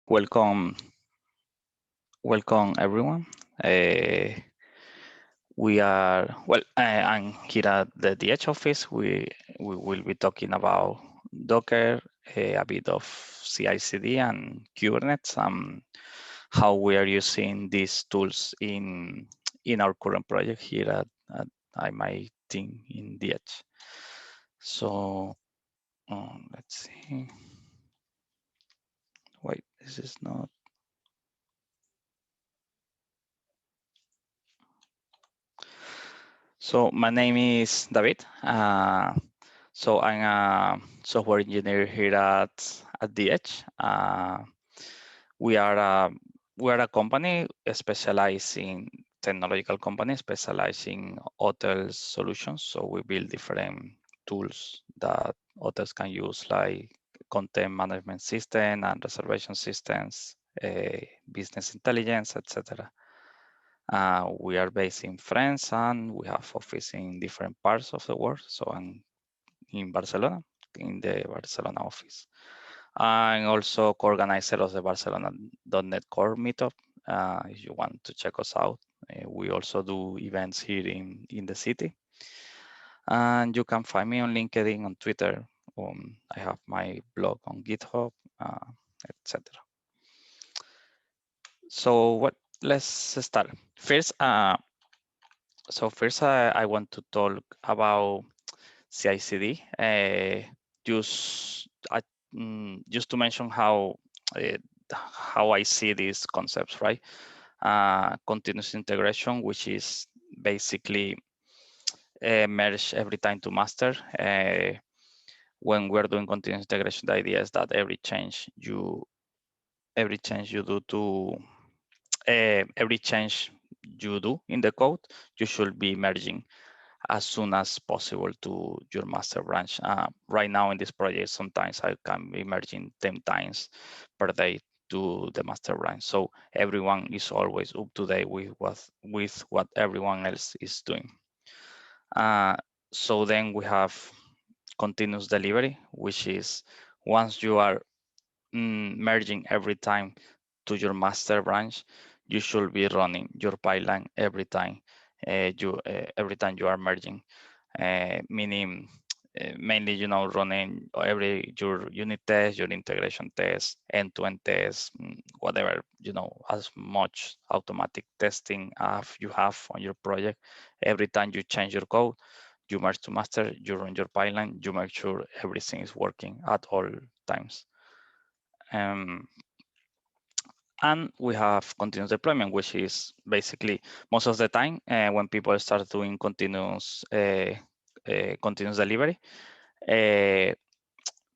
Welcome, welcome everyone. We are I'm here at the D-EDGE office. We will be talking about Docker, a bit of CICD and Kubernetes, and how we are using these tools in our current project here at my team in D-EDGE. So let's see. Wait, this is not. So my name is David. So I'm a software engineer here at D-EDGE. We are a company specializing technological company specializing hotel solutions. So we build different tools that hotels can use, like content management system and reservation systems, business intelligence, etc. We are based in France and we have office in different parts of the world. So I'm in Barcelona, in the Barcelona office. I'm also co-organizer of the Barcelona.NET Core Meetup. If you want to check us out, we also do events here in the city. And you can find me on LinkedIn, on Twitter. I have my blog on GitHub, etc. So let's start. First, I want to talk about CICD. Just to mention how I see these concepts, right? Continuous integration, which is basically merge every time to master. When we're doing continuous integration, the idea is that every change you do to every change you do in the code, you should be merging as soon as possible to your master branch. Right now in this project, sometimes I can be merging 10 times per day to the master branch. So everyone is always up to date with what everyone else is doing. So then we have continuous delivery, which is once you are merging every time to your master branch, you should be running your pipeline every time every time you are merging, meaning mainly running your unit test, your integration test, end-to-end test, whatever, as much automatic testing you have on your project. Every time you change your code, you merge to master, you run your pipeline, you make sure everything is working at all times. And we have continuous deployment, which is basically most of the time when people start doing continuous delivery,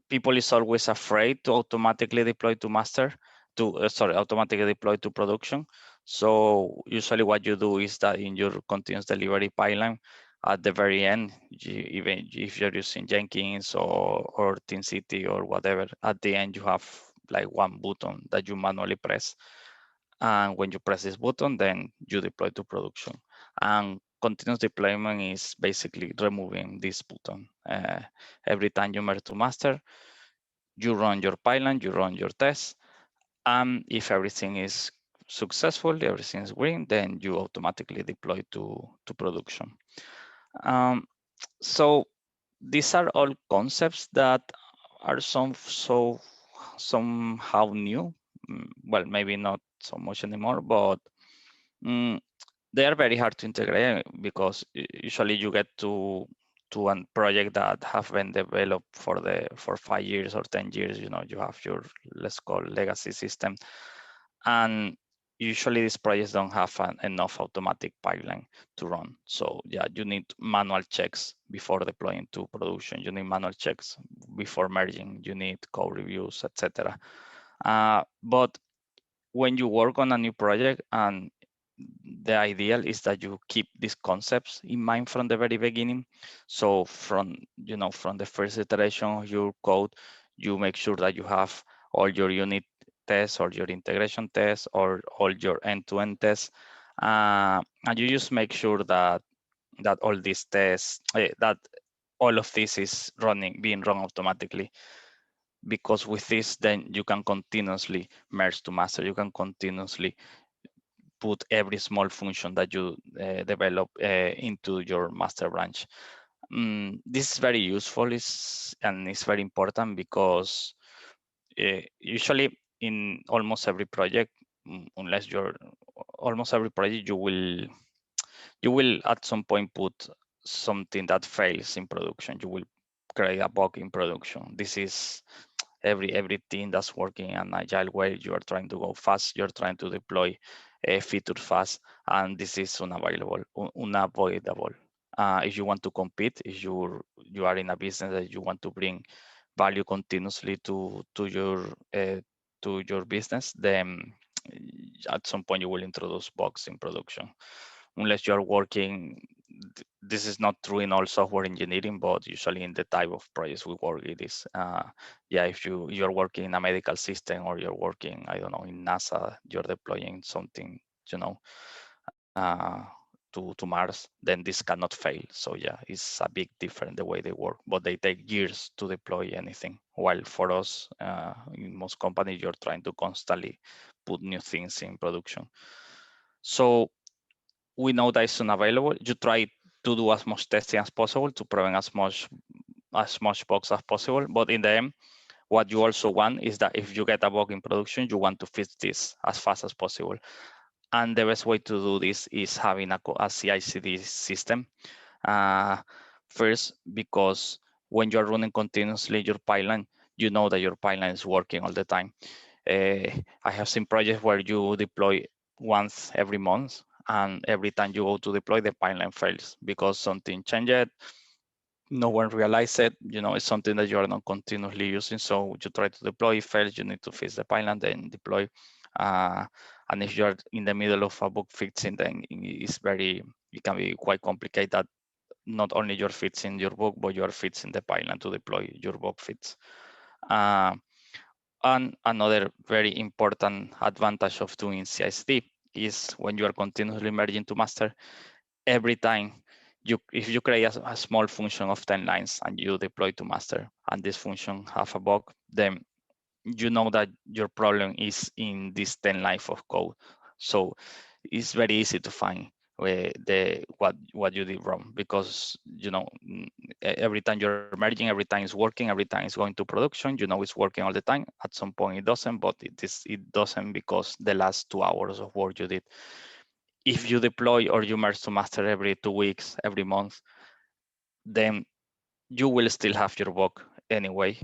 people is always afraid to automatically deploy to master, automatically deploy to production. So usually what you do is that in your continuous delivery pipeline, at the very end, even if you're using Jenkins or TeamCity or whatever, at the end you have like one button that you manually press. And when you press this button, then you deploy to production. And continuous deployment is basically removing this button. Every time you merge to master, you run your pipeline, you run your tests, and if everything is successful, everything is green, then you automatically deploy to production. So these are all concepts that are somehow new. Well, maybe not so much anymore, but they are very hard to integrate because usually you get to a project that have been developed for 5 years or 10 years. You have your, let's call, legacy system, and usually these projects don't have enough automatic pipeline to run. So yeah, you need manual checks before deploying to production. You need manual checks before merging. You need code reviews, etc. But when you work on a new project, and the ideal is that you keep these concepts in mind from the very beginning. So from the first iteration of your code, you make sure that you have all your unit tests or your integration tests or all your end-to-end tests, and you just make sure that all these tests, that all of this is being run automatically. because with this, then you can continuously merge to master. You can continuously put every small function that you develop into your master branch. This is very useful and it's very important because usually in almost every project, unless you're almost every project, you will at some point put something that fails in production. You will create a bug in production. This is every team that's working in an agile way. You are trying to go fast. You're trying to deploy a feature fast, and this is unavoidable. If you want to compete, if you are in a business that you want to bring value continuously to your business, then at some point you will introduce bugs in production. Unless you are working, this is not true in all software engineering, but usually in the type of projects we work, it is. Yeah, if you're working in a medical system or you're working, I don't know, in NASA, you're deploying something, you know, to Mars, then this cannot fail. So yeah, it's a big difference the way they work, but they take years to deploy anything. While for us, in most companies, you're trying to constantly put new things in production. So we know that it's unavailable. You try to do as much testing as possible to prevent as much bugs as possible. But in the end, what you also want is that if you get a bug in production, you want to fix this as fast as possible. And the best way to do this is having a CICD system. First, because when you're running continuously your pipeline, you know that your pipeline is working all the time. I have seen projects where you deploy once every month, and every time you go to deploy, the pipeline fails because something changed. No one realized it. You know, it's something that you are not continuously using. So you try to deploy, it fails, you need to fix the pipeline, then deploy. And if you're in the middle of a bug fixing, then it can be quite complicated that not only you're fixing your bug, but you're fixing the pipeline to deploy your bug fix. And another very important advantage of doing CICD is when you are continuously merging to master, every time if you create a small function of 10 lines and you deploy to master and this function have a bug, then you know that your problem is in this 10 lines of code. So it's very easy to find what you did wrong, because you know every time you're merging, every time it's working, every time it's going to production, you know it's working all the time. At some point it doesn't, but it doesn't because the last 2 hours of work you did. If you deploy or you merge to master every 2 weeks, every month, then you will still have your bug anyway,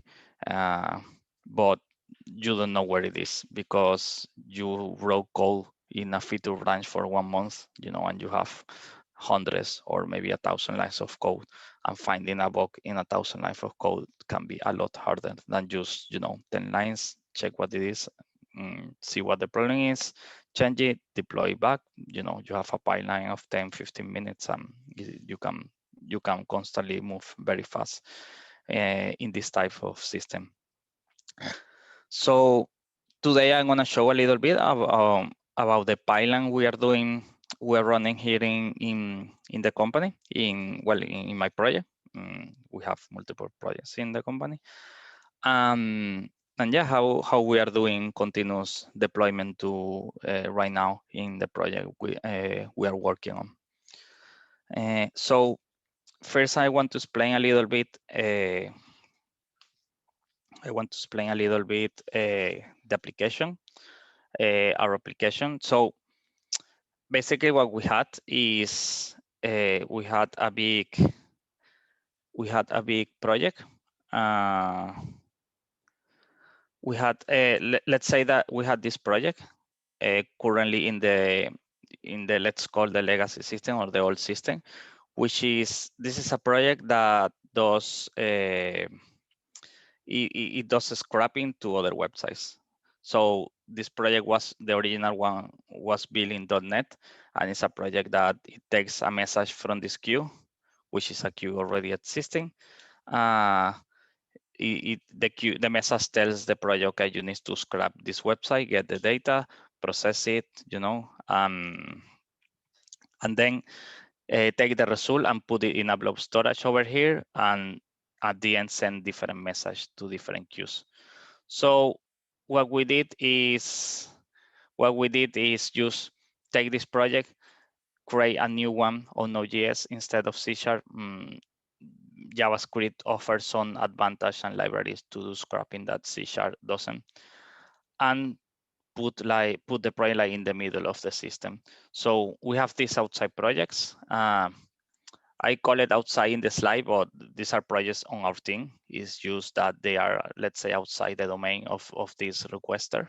but you don't know where it is because you wrote code in a feature branch for 1 month, you know, and you have hundreds or maybe 1,000 lines of code, and finding a bug in 1,000 lines of code can be a lot harder than just, you know, 10 lines, check what it is, see what the problem is, change it, deploy back. You know, you have a pipeline of 10, 15 minutes, and you can constantly move very fast in this type of system. So today I'm going to show a little bit about the pipeline we are running here in the company, in my project. We have multiple projects in the company. And yeah, how we are doing continuous deployment to right now in the project we are working on. So first, I want to explain a little bit. The application, our application. So basically, what we had is we had a big project. Let's say that we had this project currently in the let's call the legacy system or the old system, which is this is a project that does it does scrapping to other websites. So this project the original one was built in .NET, and it's a project that it takes a message from this queue, which is a queue already existing. The message tells the project, okay, you need to scrap this website, get the data, process it, you know, and then take the result and put it in a blob storage over here, and at the end send different message to different queues. So what we did is just take this project, create a new one on Node.js instead of C#. JavaScript offers some advantage and libraries to do scrapping that C# doesn't, and put the project like in the middle of the system. So we have these outside projects. I call it outside in the slide, but these are projects on our team. It's just that they are, let's say, outside the domain of this requester.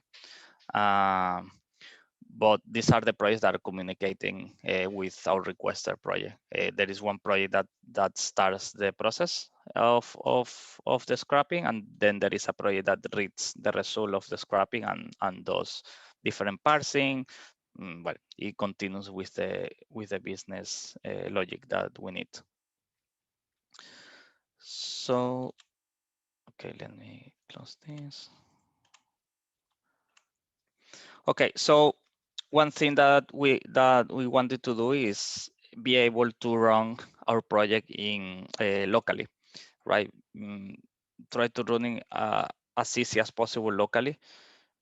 But these are the projects that are communicating with our requester project. There is one project that starts the process of the scrapping, and then there is a project that reads the result of the scrapping and does different parsing. Well, it continues with the business logic that we need. So, okay, let me close this. Okay, so one thing that we wanted to do is be able to run our project in locally, right? Try to running as easy as possible locally,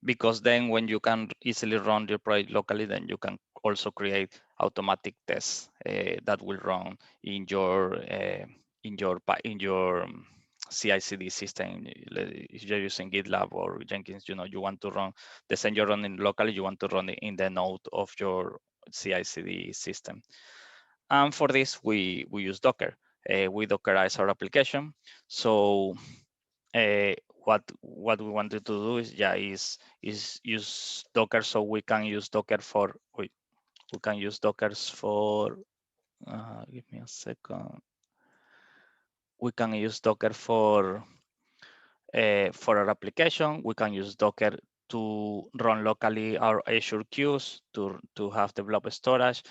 because then when you can easily run your project locally, then you can also create automatic tests that will run in your CICD system. If you're using GitLab or Jenkins, you want to run the same you're running locally, you want to run it in the node of your CICD system. And for this, we use Docker. We Dockerize our application. So what we wanted to do is use Docker, so we can use Docker for give me a second. We can use Docker for our application. We can use Docker to run locally our Azure queues, to have the blob storage,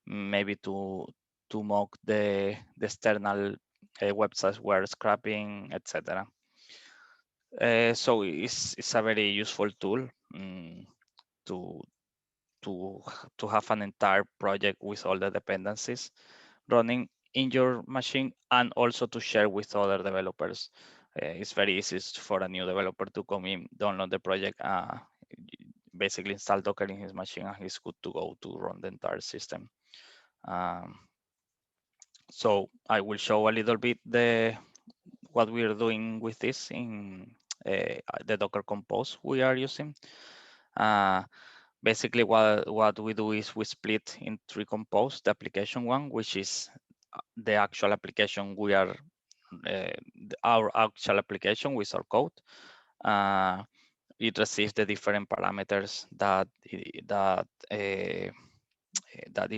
maybe to mock the external websites we're scrapping, etc. So it's a very useful tool to have an entire project with all the dependencies running in your machine, and also to share with other developers. It's very easy for a new developer to come in, download the project, basically install Docker in his machine, and he's good to go to run the entire system. So I will show a little bit what we are doing with this in the Docker Compose we are using. Basically, what we do is we split in 3 compose. The application one, which is the actual application we are, our actual application with our code. It receives the different parameters that it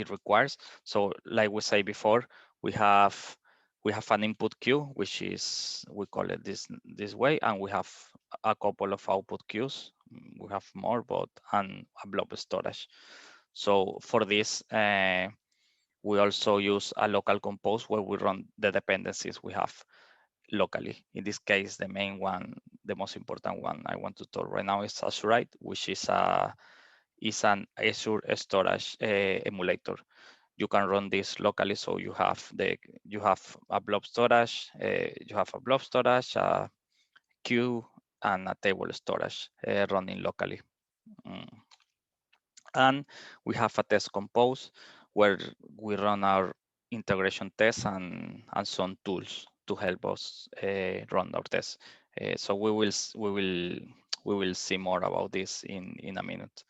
requires. So, like we say before, we have an input queue, which is, we call it this way, and we have a couple of output queues. We have more, but and a blob storage. So for this, we also use a local compose where we run the dependencies we have locally. In this case, the main one, the most important one I want to talk right now is Azurite, which is an Azure storage emulator. You can run this locally, so you have a blob storage, a queue, and a table storage running locally. And we have a test compose where we run our integration tests and some tools to help us run our tests. So we will see more about this in a minute.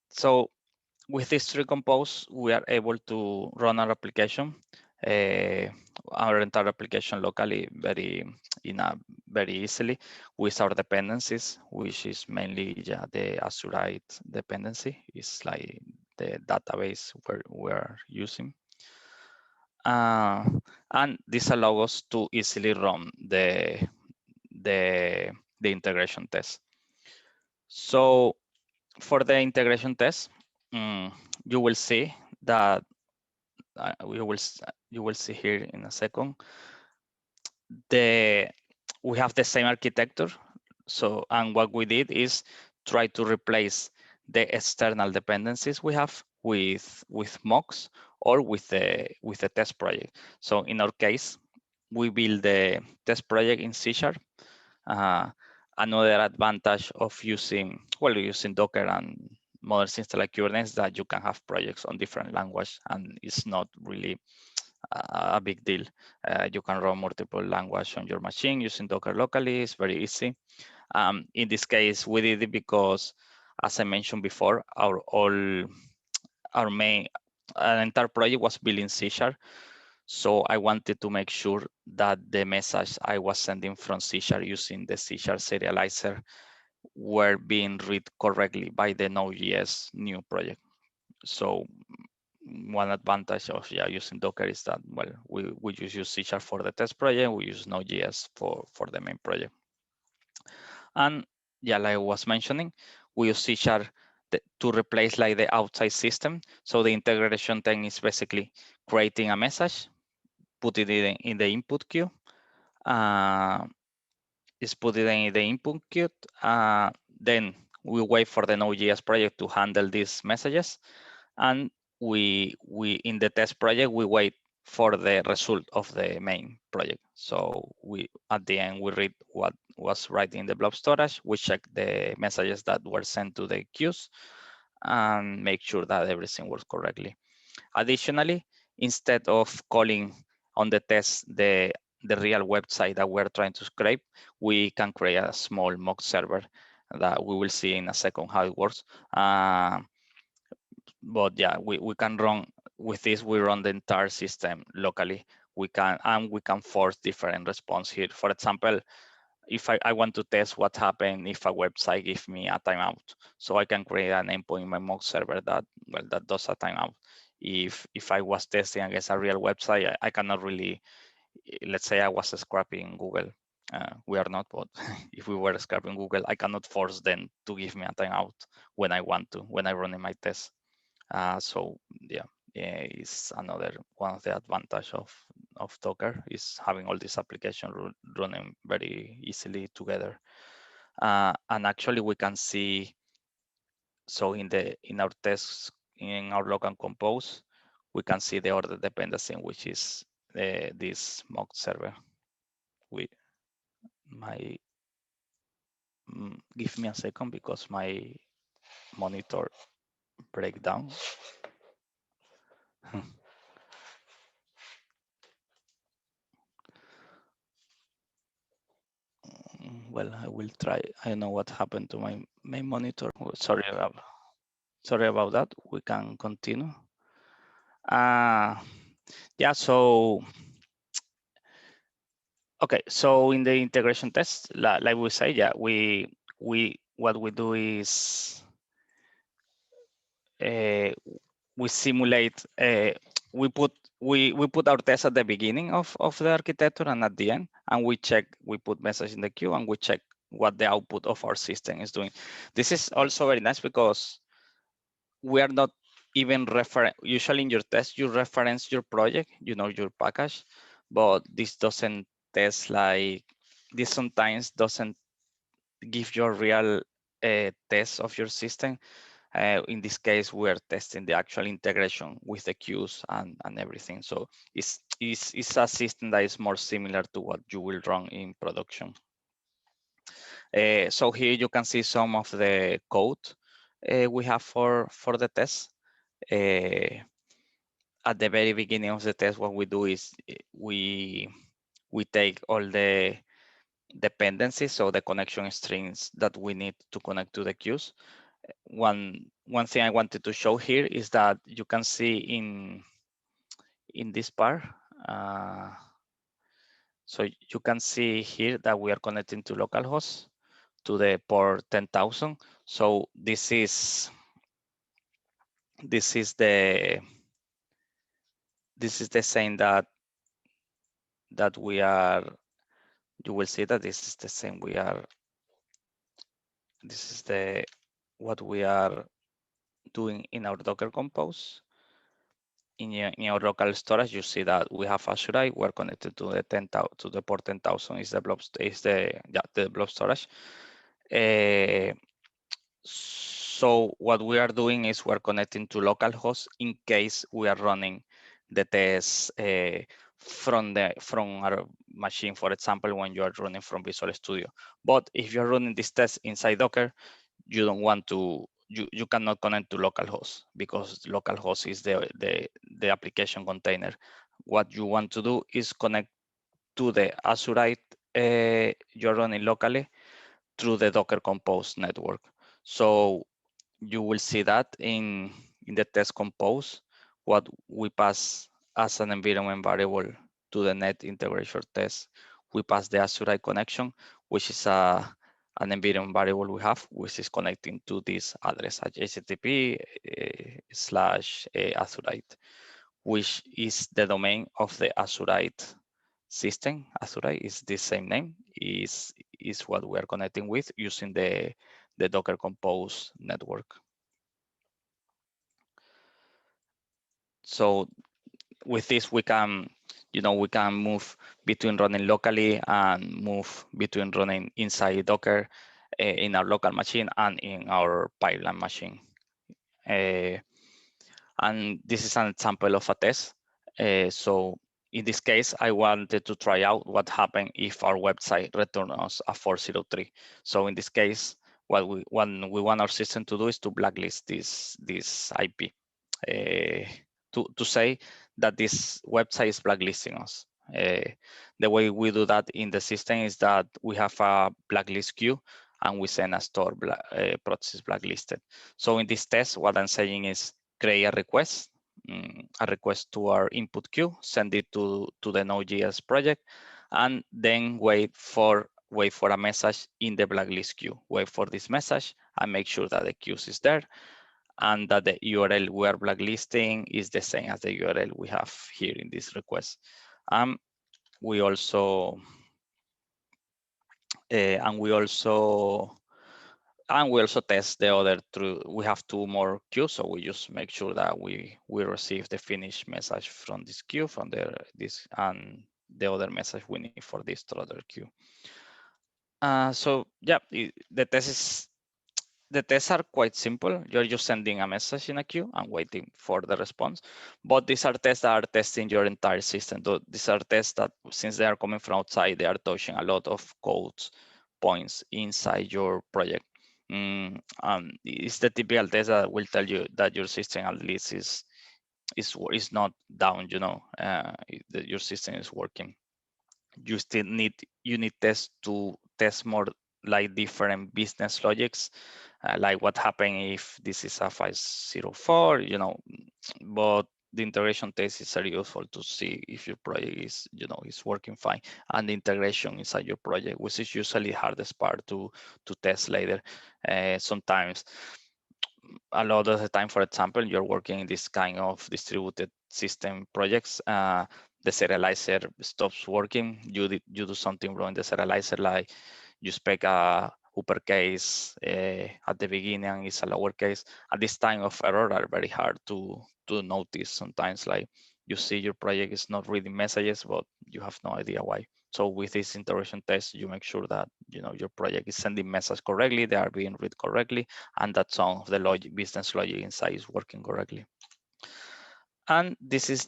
So with these 3 compose, we are able to run our application, our entire application locally very easily with our dependencies, which is mainly the Azurite dependency. It's like the database we're using. And this allows us to easily run the integration test. So for the integration test, you will see that you will see here in a second. We have the same architecture. So, and what we did is try to replace the external dependencies we have with mocks or with the test project. So in our case, we build the test project in C#, Another advantage of using Docker and modern systems like Kubernetes that you can have projects on different language, and it's not really a big deal. You can run multiple language on your machine using Docker locally. It's very easy. In this case, we did it because, as I mentioned before, our main entire project was built in C#. So I wanted to make sure that the message I was sending from C# using the C# serializer were being read correctly by the Node.js new project. So one advantage of using Docker is that, well, we just use C# for the test project, we use Node.js for the main project. And like I was mentioning, we use C# to replace like the outside system. So the integration thing is basically creating a message, put it in the input queue, is put it in the input queue. Then we wait for the Node.js project to handle these messages, and we in the test project we wait for the result of the main project. So we at the end we read what was right in the blob storage. We check the messages that were sent to the queues and make sure that everything works correctly. Additionally, instead of calling on the test the real website that we're trying to scrape, we can create a small mock server that we will see in a second how it works. But yeah, we can run with this. We run the entire system locally. We can force different response here. For example, if I want to test what happened if a website gives me a timeout, so I can create an endpoint in my mock server that does a timeout. If I was testing against a real website, I cannot really, let's say I was scraping Google. We are not, but if we were scraping Google, I cannot force them to give me a timeout when I want to, when I run in my test. So yeah, it's another one of the advantage of Docker is having all these applications running very easily together. And actually we can see, so in our tests, in our log and compose, we can see the order dependency, which is this mock server. Give me a second because my monitor break down. Well, I will try. I don't know what happened to my main monitor. Sorry about that. We can continue. Yeah, so okay, so in the integration test, like we say, yeah, what we do is we simulate, we put our test at the beginning of the architecture and at the end, and we put message in the queue and we check what the output of our system is doing. This is also very nice because we are not even usually in your test, you reference your project, your package, but this doesn't test like, this sometimes doesn't give you a real test of your system. In this case, we are testing the actual integration with the queues and everything. So it's a system that is more similar to what you will run in production. So here you can see some of the code we have for the test. At the very beginning of the test, what we do is we take all the dependencies, so the connection strings that we need to connect to the queues. One thing I wanted to show here is that you can see in this part. So you can see here that we are connecting to localhost to the port 10,000. So this is the same that we are. You will see that this is the same. This is what we are doing in our Docker Compose. In our local storage, you see that we have Azure. We're connected to the port 10,000 is the blob storage. So what we are doing is we're connecting to localhost in case we are running the test from our machine, for example, when you are running from Visual Studio. But if you're running this test inside Docker, you don't want to, you cannot connect to localhost, because localhost is the application container. What you want to do is connect to the Azurite you're running locally through the Docker Compose network. So you will see that in the test compose, what we pass as an environment variable to the net integration test. We pass the Azurite connection, which is an environment variable we have, which is connecting to this address at http / Azurite, which is the domain of the Azurite system. Azurite is the same name, is what we are connecting with using the Docker Compose network. So with this, we can, we can move between running locally and move between running inside Docker in our local machine and in our pipeline machine. And this is an example of a test. So in this case, I wanted to try out what happened if our website returns us a 403. So in this case, what we want our system to do is to blacklist this IP. To say that this website is blacklisting us. The way we do that in the system is that we have a blacklist queue and we send a store process blacklisted. So in this test, what I'm saying is create a request to our input queue, send it to the Node.js project, and then wait for a message in the blacklist queue. Wait for this message and make sure that the queue is there, and that the URL we are blacklisting is the same as the URL we have here in this request. We also test the other through. We have two more queues, so we just make sure that we receive the finished message from this queue, from this, and the other message we need for this other queue. So yeah, the tests are quite simple. You're just sending a message in a queue and waiting for the response. But these are tests that are testing your entire system. These are tests that, since they are coming from outside, they are touching a lot of code points inside your project. It's the typical test that will tell you that your system at least is not down. That your system is working. You still need tests to test more like different business logics, like what happened if this is a 504, but the integration test is very useful to see if your project is working fine, and the integration inside your project, which is usually the hardest part to test later. Sometimes, a lot of the time, for example, you're working in this kind of distributed system projects, the serializer stops working. You do something wrong in the serializer, like you spec a uppercase at the beginning and it's a lowercase. At this time of error are very hard to notice sometimes. Like, you see your project is not reading messages, but you have no idea why. So with this integration test, you make sure that your project is sending messages correctly, they are being read correctly, and that some of the business logic inside is working correctly. And this is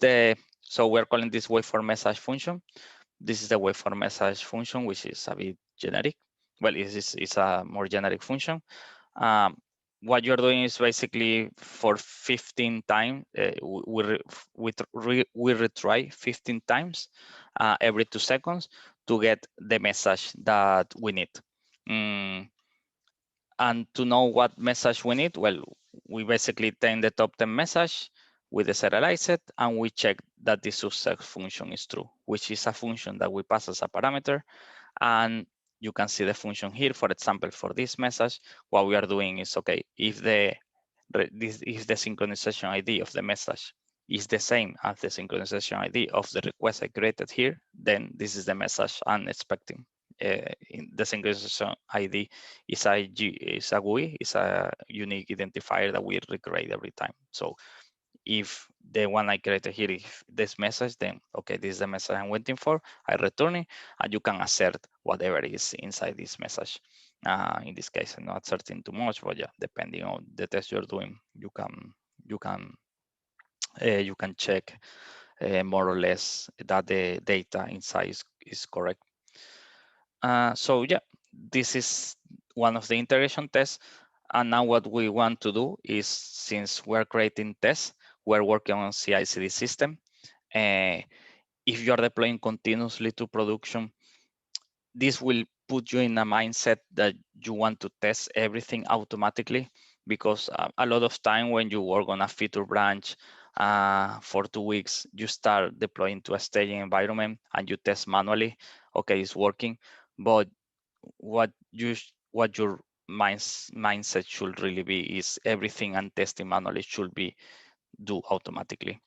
so we're calling this waveform message function. This is the waveform message function, which is a bit generic. Well, it's a more generic function. What you're doing is basically for 15 times, we retry 15 times every 2 seconds to get the message that we need. And to know what message we need, well, we basically take the top 10 message, we deserialize it, and we check that the success function is true, which is a function that we pass as a parameter. And you can see the function here. For example, for this message, what we are doing is, okay, if the synchronization ID of the message is the same as the synchronization ID of the request I created here, then this is the message I'm expecting. In the synchronization ID is a GUI, is a unique identifier that we recreate every time. So if the one I created here is this message, then okay, this is the message I'm waiting for. I return it, and you can assert whatever is inside this message. In this case, I'm not asserting too much, but yeah, depending on the test you're doing, you can check more or less that the data inside is correct. So yeah, this is one of the integration tests. And now what we want to do is, since we're creating tests, we're working on CI/CD system. If you're deploying continuously to production, this will put you in a mindset that you want to test everything automatically, because a lot of time when you work on a feature branch for 2 weeks, you start deploying to a staging environment and you test manually. Okay, it's working, but what your mindset should really be is everything and testing manually should be do automatically.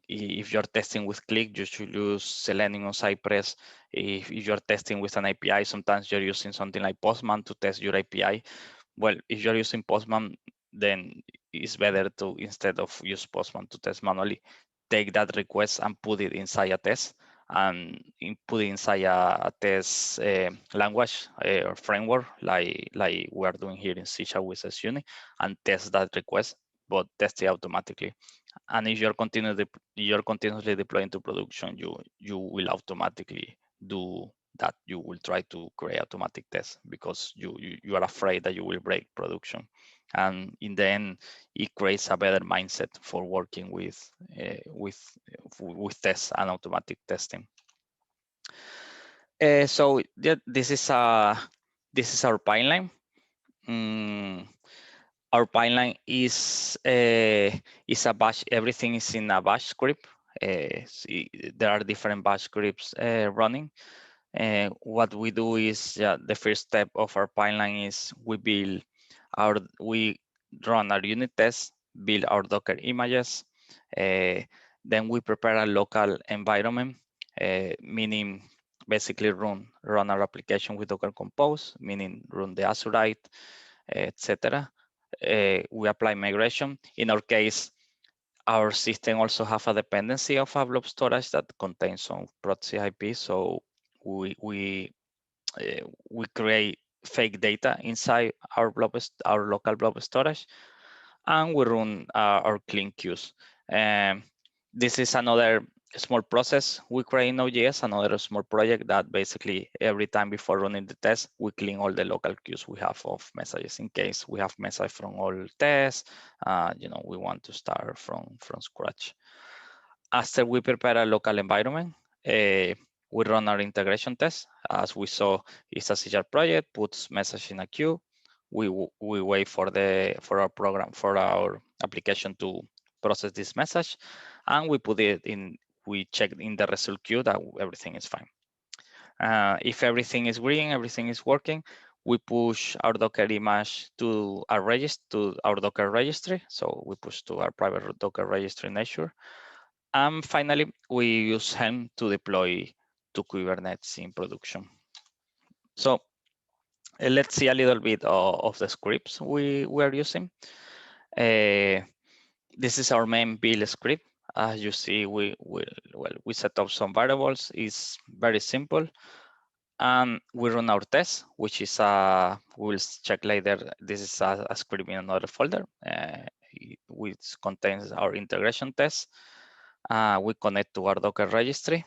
If you're testing with Click, you should use Selenium or Cypress. If you're testing with an API, sometimes you're using something like Postman to test your API. Well, if you're using Postman, then it's better to, instead of use Postman to test manually, take that request and put it inside a test, and put it inside a test language or framework, like we're doing here in C# with SUnit, and test that request, but test it automatically. And if you're continuously deploying to production, you will automatically do that. You will try to create automatic tests because you are afraid that you will break production. And in the end, it creates a better mindset for working with tests and automatic testing. So yeah, this is our pipeline. Our pipeline is a bash. Everything is in a bash script. There are different bash scripts running. What we do is, the first step of our pipeline is we run our unit tests, build our Docker images. Then we prepare a local environment, meaning basically run our application with Docker Compose, meaning run the Azurite, etc. We apply migration. In our case, our system also have a dependency of a blob storage that contains some proxy IP. So we create fake data inside our local blob storage, and we run our clean queues. This is another small process we create in Node.js, another small project that basically every time before running the test, we clean all the local queues we have of messages in case we have message from all tests. We want to start from scratch. After we prepare a local environment, we run our integration test. As we saw, it's a C# project, puts message in a queue. We wait for our application to process this message, and we put it in. We check in the result queue that everything is fine. If everything is green, everything is working, we push our Docker image to our Docker registry. So we push to our private Docker registry in Azure. And finally, we use Helm to deploy to Kubernetes in production. So let's see a little bit of the scripts we are using. This is our main build script. As you see, we set up some variables. It's very simple. And we run our test, which is we'll check later. This is a script in another folder, which contains our integration test. We connect to our Docker registry.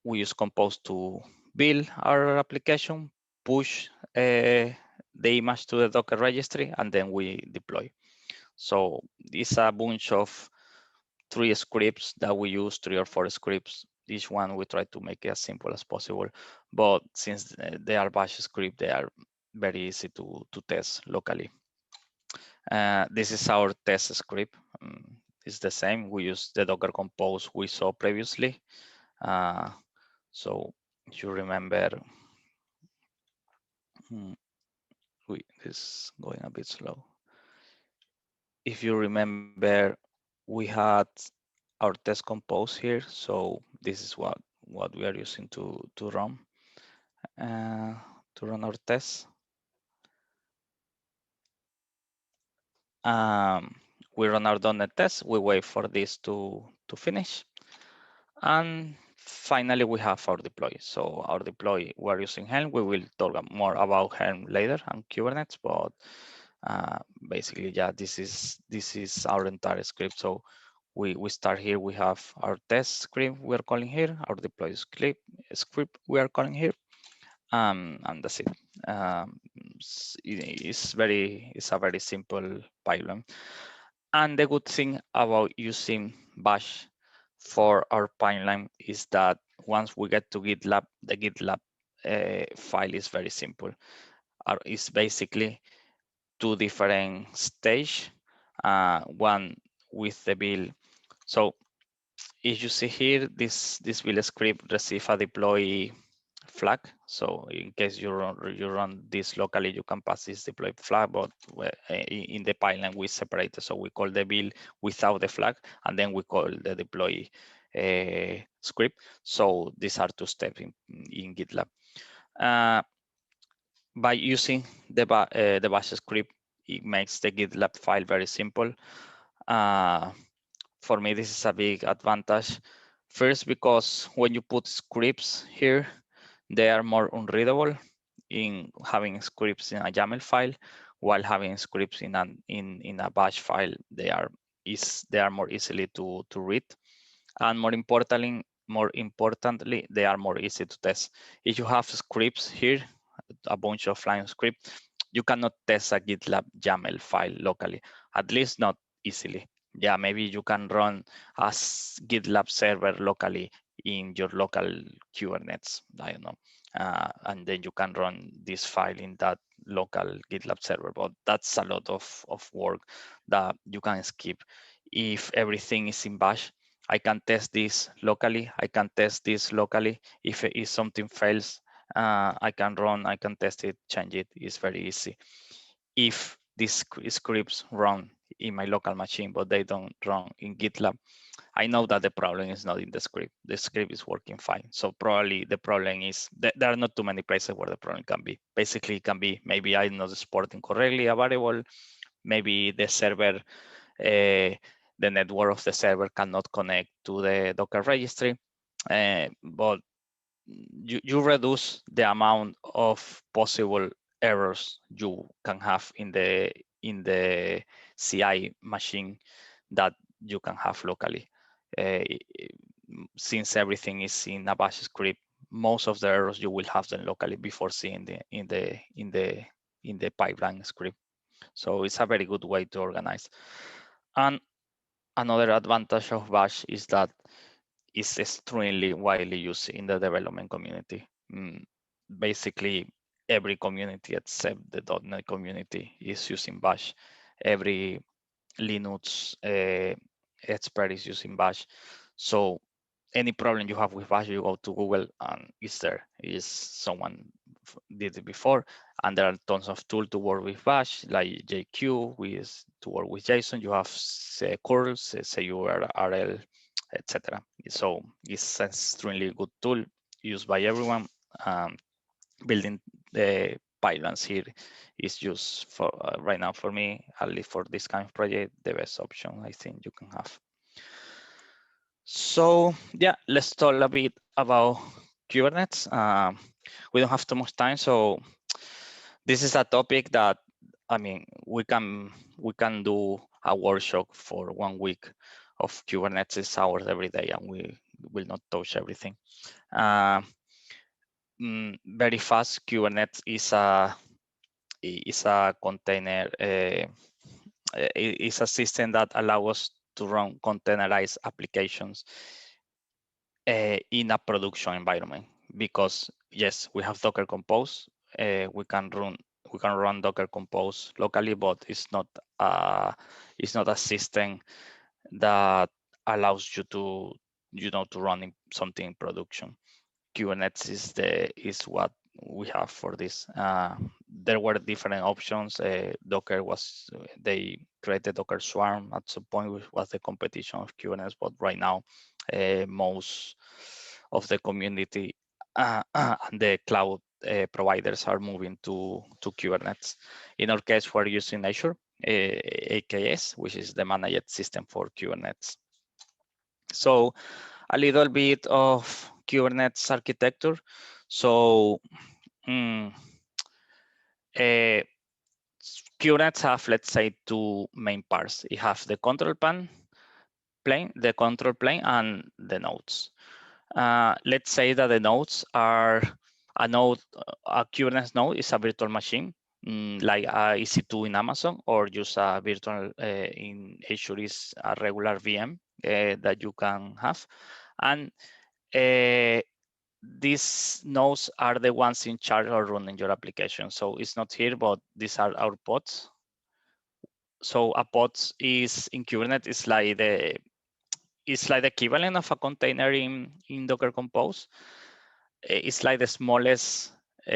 We use Compose to build our application, push the image to the Docker registry, and then we deploy. So it's a bunch of 3 scripts that we use, 3 or 4 scripts. Each one we try to make it as simple as possible. But since they are bash script, they are very easy to test locally. This is our test script. It's the same. We use the Docker Compose we saw previously. So if you remember, this is going a bit slow. If you remember, we had our test compose here. So this is what we are using to run our tests. We run our .NET test. We wait for this to finish. And finally, we have our deploy. So our deploy, we're using Helm. We will talk more about Helm later and Kubernetes, but basically, yeah, this is our entire script. So we start here. We have our test script we are calling here, our deploy script we are calling here, and that's it. It's a very simple pipeline. And the good thing about using Bash for our pipeline is that once we get to GitLab, the GitLab file is very simple. It's basically two different stage, one with the build. So if you see here, this build script receive a deploy flag. So in case you run this locally, you can pass this deploy flag, but in the pipeline we separate it. So we call the build without the flag, and then we call the deploy script. So these are two steps in GitLab. By using the bash script, it makes the GitLab file very simple. For me, this is a big advantage. First, because when you put scripts here, they are more unreadable in having scripts in a YAML file, while having scripts in a bash file, they are more easily to read, and more importantly, they are more easy to test. If you have scripts here, a bunch of line script, you cannot test a GitLab YAML file locally, at least not easily. Yeah, maybe you can run a GitLab server locally in your local Kubernetes, I don't know, and then you can run this file in that local GitLab server, but that's a lot of work that you can skip. If everything is in Bash, I can test this locally, I can test this locally. If something fails, I can test it, change it. It's very easy. If these scripts run in my local machine, but they don't run in GitLab, I know that the problem is not in the script. The script is working fine. So probably the problem is that there are not too many places where the problem can be. Basically, it can be maybe I'm not exporting correctly a variable, maybe the server, the network of the server cannot connect to the Docker registry, but you reduce the amount of possible errors you can have in the CI machine that you can have locally. Since everything is in a bash script, most of the errors you will have them locally before seeing in the pipeline script. So it's a very good way to organize. And another advantage of Bash is that it's extremely widely used in the development community. Basically, every community except the .NET community is using Bash. Every Linux expert is using Bash. So any problem you have with Bash, you go to Google and it's there. Is someone did it before, and there are tons of tools to work with Bash, like JQ, to work with JSON. You have curls, CURL, etc. So it's an extremely good tool used by everyone. Building the pipelines here is just for right now for me, at least for this kind of project, the best option I think you can have. So yeah, let's talk a bit about Kubernetes. We don't have too much time, so this is a topic that I mean we can do a workshop for 1 week of Kubernetes hours every day, and we will not touch everything. Very fast, Kubernetes is a container, is a system that allows us to run containerized applications in a production environment. Because yes, we have Docker Compose. We can run Docker Compose locally, but it's not a system that allows you to to run something in production. Kubernetes is what we have for this. There were different options. Docker they created Docker Swarm at some point, which was the competition of Kubernetes. But right now, most of the community and the cloud providers are moving to Kubernetes. In our case, we're using Azure AKS, which is the managed system for Kubernetes. So a little bit of Kubernetes architecture. So Kubernetes have, let's say, two main parts. It has the control plane plane, the control plane, and the nodes. Let's say that the nodes are a node, a Kubernetes node is a virtual machine, like a EC2 in Amazon, or just a virtual in Azure is a regular VM that you can have. And these nodes are the ones in charge of running your application. So it's not here, but these are our pods. So a pod is in Kubernetes is like the equivalent of a container in Docker Compose. It's like the smallest how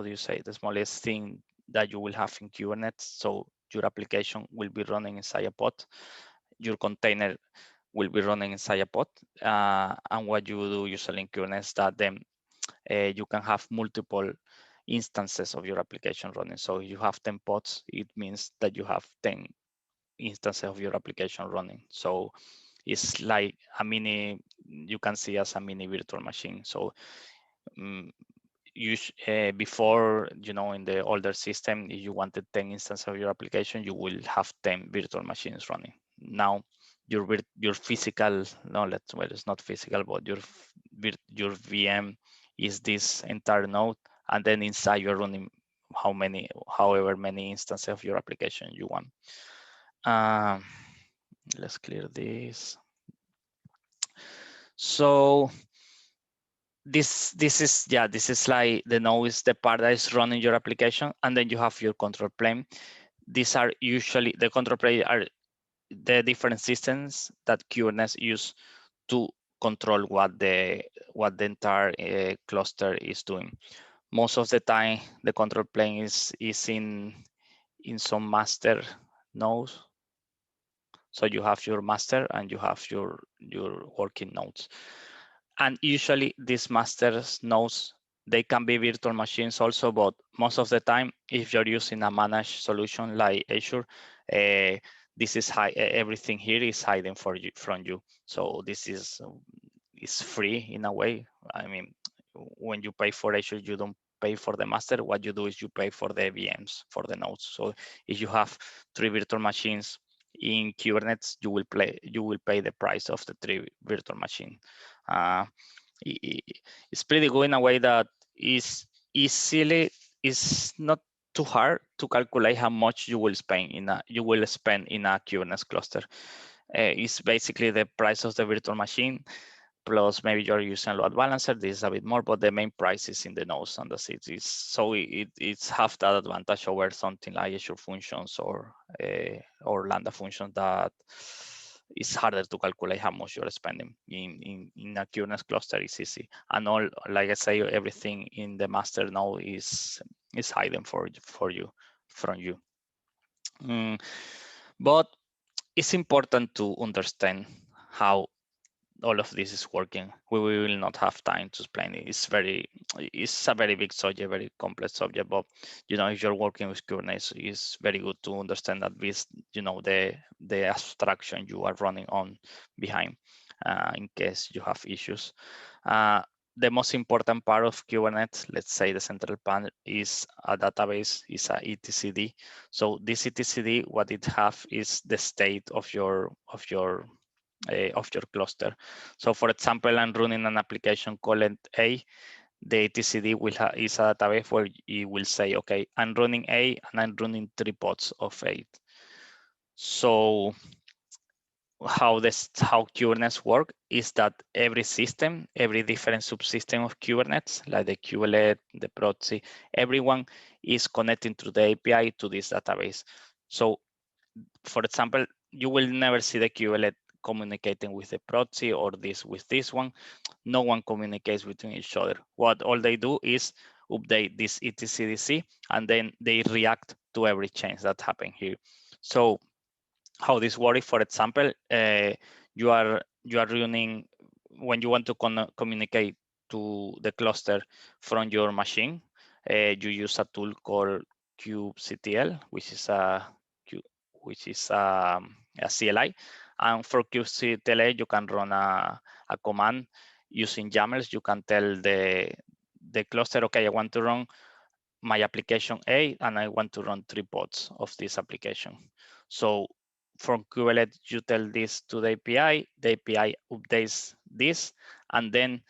do you say, the smallest thing that you will have in Kubernetes. So your application will be running inside a pod. Your container will be running inside a pod. And what you do usually in Kubernetes that then you can have multiple instances of your application running. So if you have 10 pods, it means that you have 10 instances of your application running. So it's like a mini, you can see as a mini virtual machine. So before, in the older system, if you wanted 10 instances of your application, you will have 10 virtual machines running. Now your physical knowledge, well, it's not physical, but your VM is this entire node, and then inside you're running however many instances of your application you want. Let's clear this. So this is like the node is the part that is running your application, and then you have your control plane. These are usually the control plane are the different systems that Kubernetes use to control what the entire cluster is doing. Most of the time, the control plane is in some master nodes. So you have your master and you have your working nodes. And usually these masters nodes, they can be virtual machines also, but most of the time, if you're using a managed solution like Azure, this is everything here is hidden from you. So this is free in a way. I mean, when you pay for Azure, you don't pay for the master. What you do is you pay for the VMs, for the nodes. So if you have 3 virtual machines in Kubernetes, you will pay the price of the 3 virtual machine. It's pretty good in a way that is not too hard to calculate how much you will spend in a Kubernetes cluster. It's basically the price of the virtual machine plus maybe you're using a load balancer. This is a bit more, but the main price is in the nodes and the cities. So it's have that advantage over something like Azure Functions or Lambda functions that it's harder to calculate how much you're spending. In a Kubernetes cluster is easy. And all, like I say, everything in the master node is hidden from you. But it's important to understand how all of this is working. We will not have time to explain it. It's a very big subject, very complex subject. But if you're working with Kubernetes, it's very good to understand that this, the abstraction you are running on behind, in case you have issues. The most important part of Kubernetes, let's say the central panel, is a database, is a etcd. So this etcd, what it have is the state of your cluster. So for example, I'm running an application called A. The etcd is a database where it will say, okay, I'm running A and I'm running 3 pods of 8. So how Kubernetes work is that every different subsystem of Kubernetes, like the kubelet, the proxy, everyone is connecting through the API to this database. So for example, you will never see the kubelet communicating with the proxy or this with this one. No one communicates between each other. What all they do is update this etcdc, and then they react to every change that happen here. So how this works, for example, you are running, when you want to communicate to the cluster from your machine, you use a tool called kubectl, which is a CLI. And for kubectl, you can run a command using YAMLs. You can tell the cluster, okay, I want to run my application A and I want to run 3 pods of this application. So from Kubernetes, you tell this to the API updates this, and then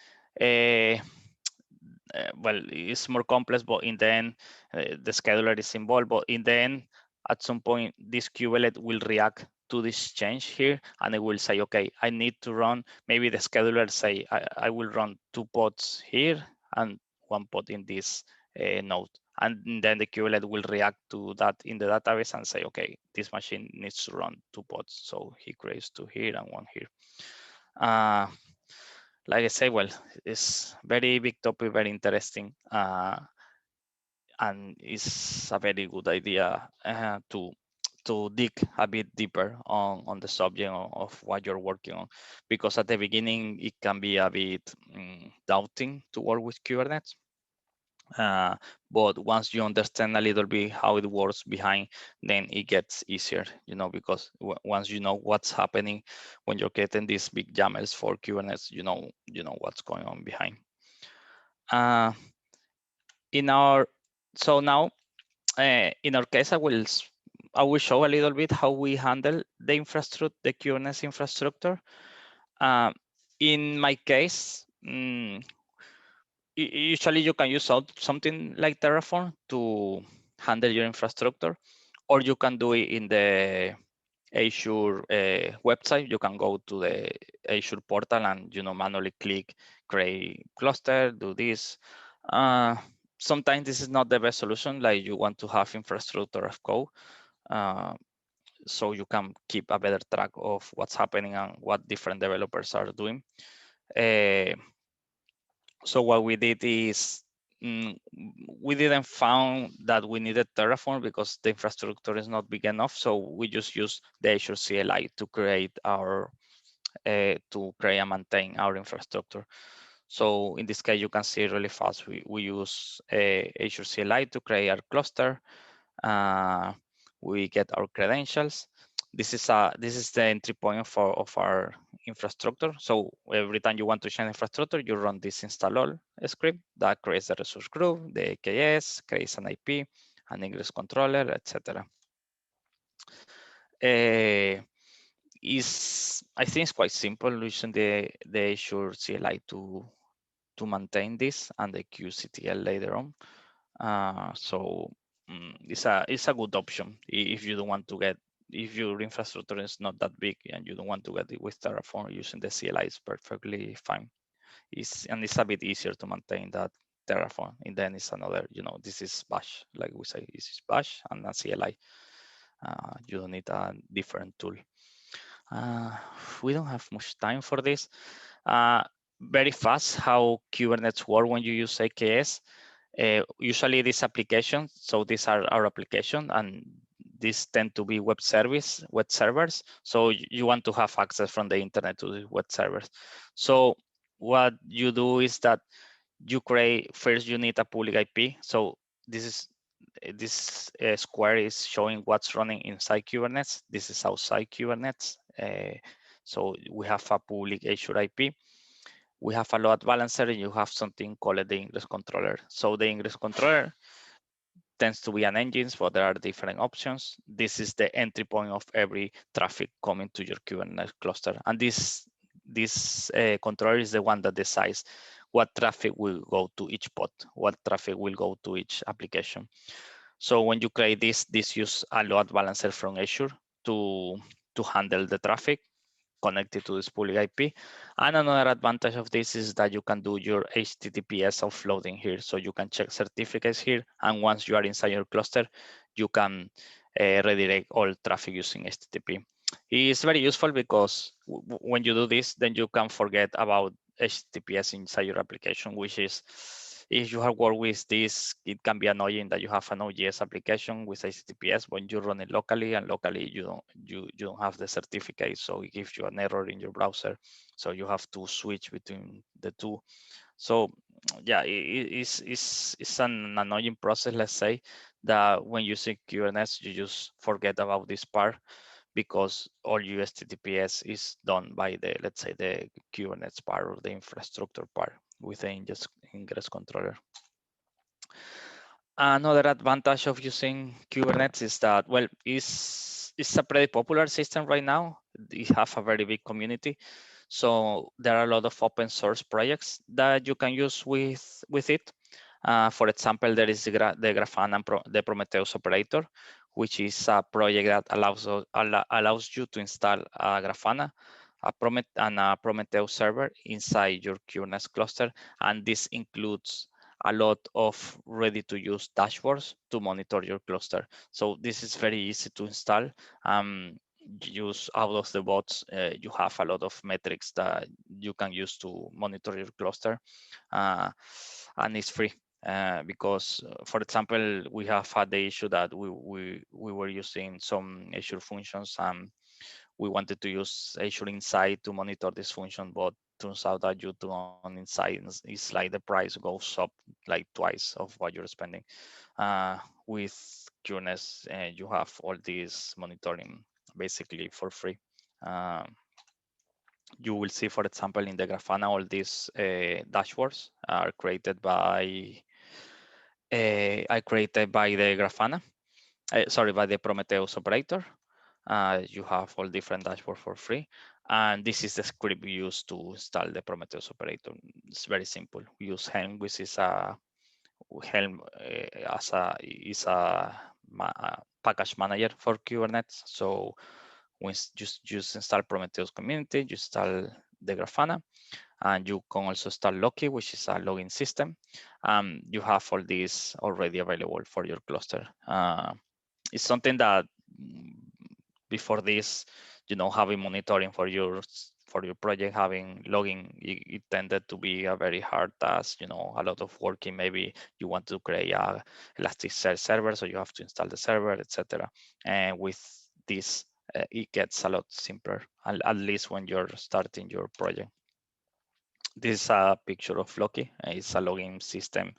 well, it's more complex, but in the end, the scheduler is involved. But in the end, at some point, this kubelet will react to this change here, and it will say, okay, I need to run, maybe the scheduler say, I will run 2 pods here and 1 pod in this node. And then the kubelet will react to that in the database and say, okay, this machine needs to run 2 pods. So he creates 2 here and 1 here. Like I say, well, it's very big topic, very interesting, and it's a very good idea to dig a bit deeper on the subject of what you're working on, because at the beginning it can be a bit doubting to work with Kubernetes. But once you understand a little bit how it works behind, then it gets easier, because once you know what's happening when you're getting these big YAMLs for Kubernetes, you know what's going on behind. So now, in our case, I will show a little bit how we handle the infrastructure, the Kubernetes infrastructure. In my case, usually you can use something like Terraform to handle your infrastructure, or you can do it in the Azure website. You can go to the Azure portal and manually click create cluster, do this. Sometimes this is not the best solution, like you want to have infrastructure as code, so you can keep a better track of what's happening and what different developers are doing. So what we did is we didn't found that we needed Terraform because the infrastructure is not big enough. So we just use the Azure CLI to create and maintain our infrastructure. So in this case, you can see really fast. We use Azure CLI to create our cluster. We get our credentials. This is the entry point of our infrastructure. So every time you want to change infrastructure, you run this install all script that creates the resource group, the AKS, creates an IP, an ingress controller, etc. I think it's quite simple using the Azure CLI to maintain this and the QCTL later on. So it's a good option if you don't want to get, if your infrastructure is not that big and you don't want to get it with Terraform, using the CLI is perfectly fine. It's a bit easier to maintain that Terraform. And then it's another, this is Bash, like we say, this is Bash and a CLI. You don't need a different tool. We don't have much time for this. Very fast, how Kubernetes work when you use AKS. Usually these applications, so these are our application, and these tend to be web servers. So you want to have access from the internet to the web servers. So what you do is that you first you need a public IP. So this square is showing what's running inside Kubernetes. This is outside Kubernetes. So we have a public Azure IP. We have a load balancer, and you have something called the ingress controller. So the ingress controller tends to be an engine, but there are different options. This is the entry point of every traffic coming to your Kubernetes cluster. And this controller is the one that decides what traffic will go to each pod, what traffic will go to each application. So when you create this use a load balancer from Azure to handle the traffic connected to this public IP. And another advantage of this is that you can do your HTTPS offloading here. So you can check certificates here. And once you are inside your cluster, you can redirect all traffic using HTTP. It's very useful because when you do this, then you can forget about HTTPS inside your application, which is, if you have worked with this, it can be annoying that you have an OJS application with HTTPS when you run it locally, and locally you don't have the certificate, so it gives you an error in your browser. So you have to switch between the two. So yeah, it's an annoying process. Let's say that when using Kubernetes, you just forget about this part, because all your HTTPS is done by the, let's say, the Kubernetes part or the infrastructure part with the ingress controller. Another advantage of using Kubernetes is that, well, it's it's a pretty popular system right now. It has a very big community. So there are a lot of open source projects that you can use with it. For example, there is the Grafana and the Prometheus operator, which is a project that allows you to install a Grafana, and a Prometheus server inside your Kubernetes cluster. And this includes a lot of ready-to-use dashboards to monitor your cluster. So this is very easy to install. Use out of the box, you have a lot of metrics that you can use to monitor your cluster, and it's free. Because, for example, we have had the issue that we were using some Azure functions, and we wanted to use Azure Insight to monitor this function, but turns out that you turn on Insight, it's like the price goes up like twice of what you're spending. With QNets, you have all this monitoring basically for free. You will see, for example, in the Grafana, all these dashboards are created by the Grafana. Sorry, by the Prometheus operator. You have all different dashboards for free. And this is the script we use to install the Prometheus operator. It's very simple. We use Helm, which is Helm is a package manager for Kubernetes. So we just install Prometheus community, you install the Grafana, and you can also install Loki, which is a logging system. You have all these already available for your cluster. It's something that before this, having monitoring for your project, having logging, it tended to be a very hard task, a lot of working. Maybe you want to create a Elasticsearch server, so you have to install the server, etc. And with this, it gets a lot simpler, at least when you're starting your project. This is a picture of Loki. It's a logging system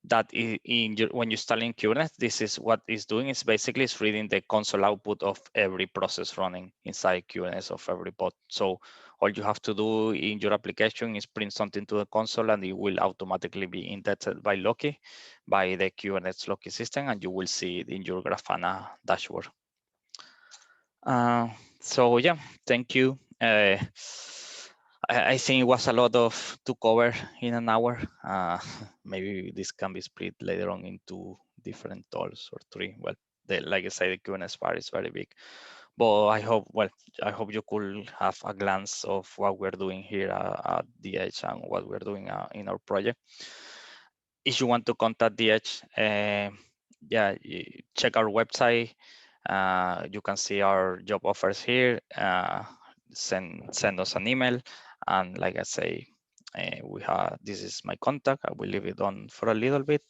that when you're installing Kubernetes, this is what it's doing. Is basically it's reading the console output of every process running inside Kubernetes of every pod. So all you have to do in your application is print something to the console, and it will automatically be indexed by Loki, by the Kubernetes Loki system, and you will see it in your Grafana dashboard. So yeah, thank you. I think it was a lot to cover in an hour. Maybe this can be split later on into different talks or 3. Well, like I said, the Kubernetes part is very big, but I hope you could have a glance of what we're doing here at D-EDGE and what we're doing in our project. If you want to contact D-EDGE, yeah, check our website. You can see our job offers here. Send us an email, and like I say, this is my contact. I will leave it on for a little bit,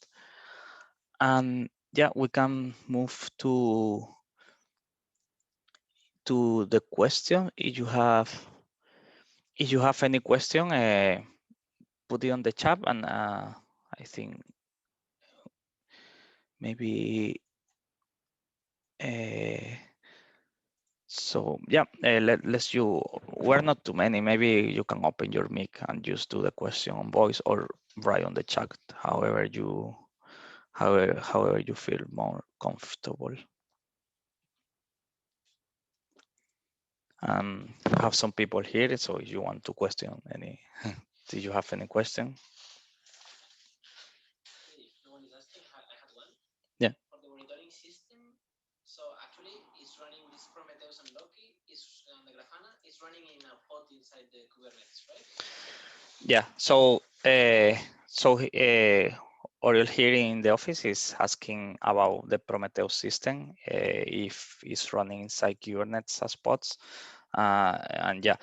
and yeah, we can move to the question. If you have any question, put it on the chat, and I think maybe. So yeah, we're not too many. Maybe you can open your mic and just do the question on voice or write on the chat, however you feel more comfortable. I have some people here, so if you want to question any, do you have any question? Yeah. For the monitoring system, so actually it's running this Prometheus and Loki, is on the Grafana, it's running in a pod inside the Kubernetes, right? Yeah, so Oriol here in the office is asking about the Prometheus system, if it's running inside Kubernetes as pods. And yeah,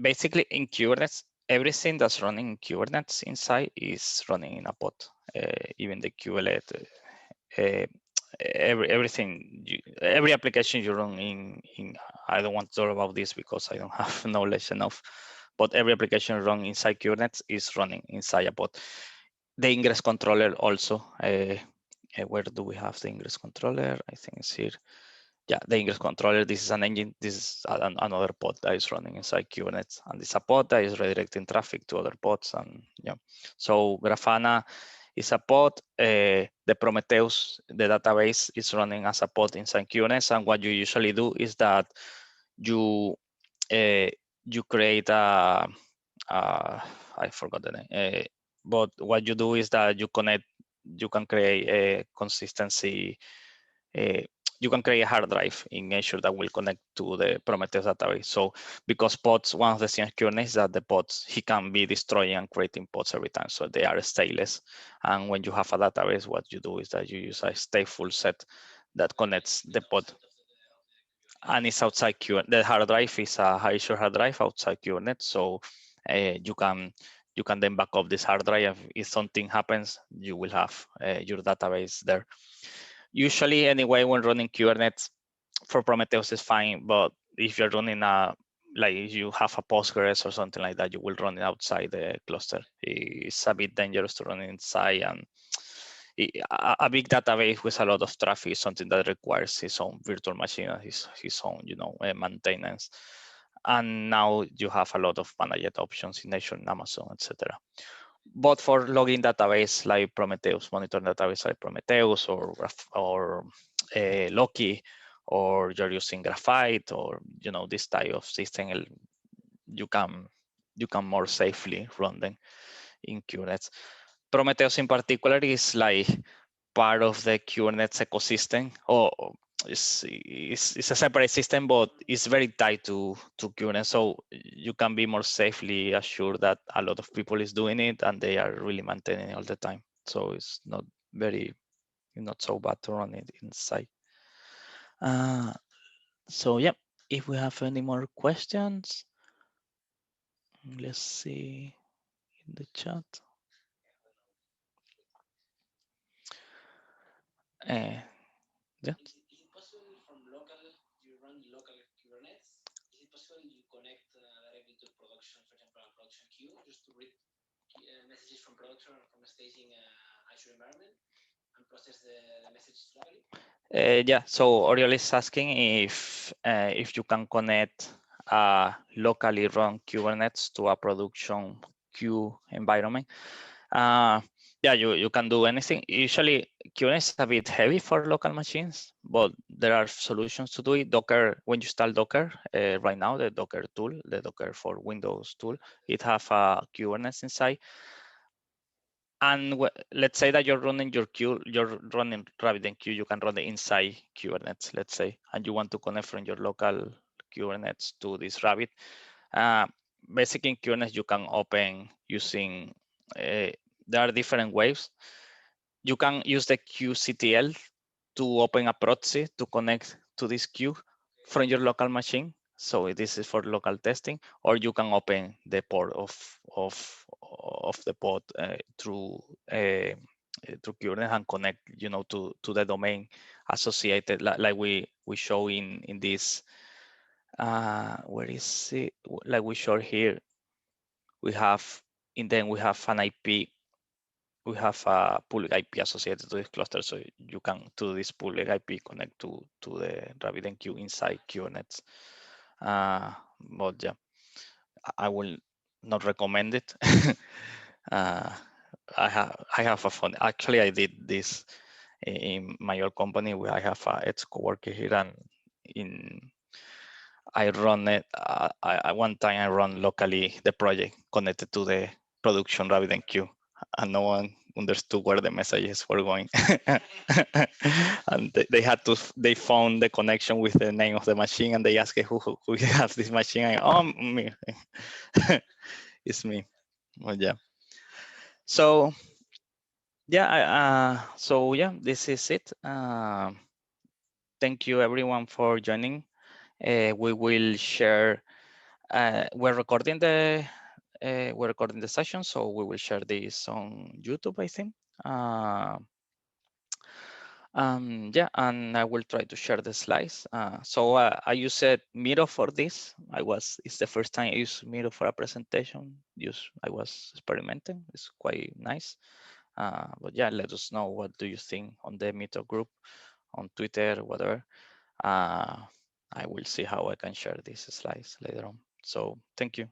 basically in Kubernetes, everything that's running in Kubernetes inside is running in a pod, even the kubelet. Every application you run in, I don't want to talk about this because I don't have knowledge enough, but every application run inside Kubernetes is running inside a pod. The ingress controller also, where do we have the ingress controller? I think it's here. Yeah, the ingress controller, this is an engine, this is another pod that is running inside Kubernetes, and it's a pod that is redirecting traffic to other pods. And yeah, so Grafana is a pod. The Prometheus, the database, is running as a pod inside QNets. And what you usually do is that you create I forgot the name. But what you do is that you can create a consistency. You can create a hard drive in Azure that will connect to the Prometheus database. So because pods, one of the things Kubernetes is that the pods, he can be destroying and creating pods every time. So they are stateless. And when you have a database, what you do is that you use a stateful set that connects the pod. And it's outside Kubernetes. The hard drive is a Azure hard drive outside Kubernetes. So you can then back up this hard drive. If something happens, you will have your database there. Usually, anyway, when running Kubernetes for Prometheus is fine, but if you're running like if you have a Postgres or something like that, you will run it outside the cluster. It's a bit dangerous to run inside, and a big database with a lot of traffic is something that requires his own virtual machine and his own, maintenance. And now you have a lot of managed options in Azure and Amazon, etc. But for logging database like Prometheus, monitoring database like Prometheus or Loki, or you're using Graphite, or this type of system, you can more safely run them in Kubernetes. Prometheus in particular is like part of the Kubernetes ecosystem, or it's a separate system, but it's very tied to Kubernetes. So you can be more safely assured that a lot of people is doing it and they are really maintaining it all the time. So it's not so bad to run it inside. So yeah, if we have any more questions, let's see in the chat. Yeah. Is it possible from local, you run local Kubernetes? Is it possible you connect directly to production, for example, a production queue, just to read messages from production or from staging Azure environment and process the messages locally? Yeah, so Oriol is asking if you can connect locally run Kubernetes to a production queue environment. Yeah, you can do anything. Usually Kubernetes is a bit heavy for local machines, but there are solutions to do it. Docker, when you install Docker, right now, the Docker tool, the Docker for Windows tool, it have a Kubernetes inside. And let's say that you're running your queue, you're running RabbitMQ, you can run it inside Kubernetes, let's say, and you want to connect from your local Kubernetes to this Rabbit. Basically in Kubernetes, you can open using, there are different ways. You can use the kubectl to open a proxy to connect to this queue from your local machine. So this is for local testing, or you can open the port of the pod through Kubernetes and connect, to the domain associated, like we show in this. Where is it? Like we show here, we have an IP. We have a public IP associated to this cluster, so you can, to this public IP, connect to the RabbitMQ inside Kubernetes. But yeah, I will not recommend it. I have a fun. Actually, I did this in my old company where I have a ex coworker here, and I run it. One time I run locally the project connected to the production RabbitMQ, and no one understood where the messages were going. And they found the connection with the name of the machine, and they asked who has this machine. Me. It's me. Well, yeah. So yeah, this is it. Thank you everyone for joining. We will share. We're recording the session, so we will share this on YouTube, I think. Yeah, and I will try to share the slides. So I used Miro for this. It's the first time I use Miro for a presentation. I was experimenting. It's quite nice. But yeah, let us know, what do you think on the Meetup group, on Twitter, whatever. I will see how I can share these slides later on. So thank you.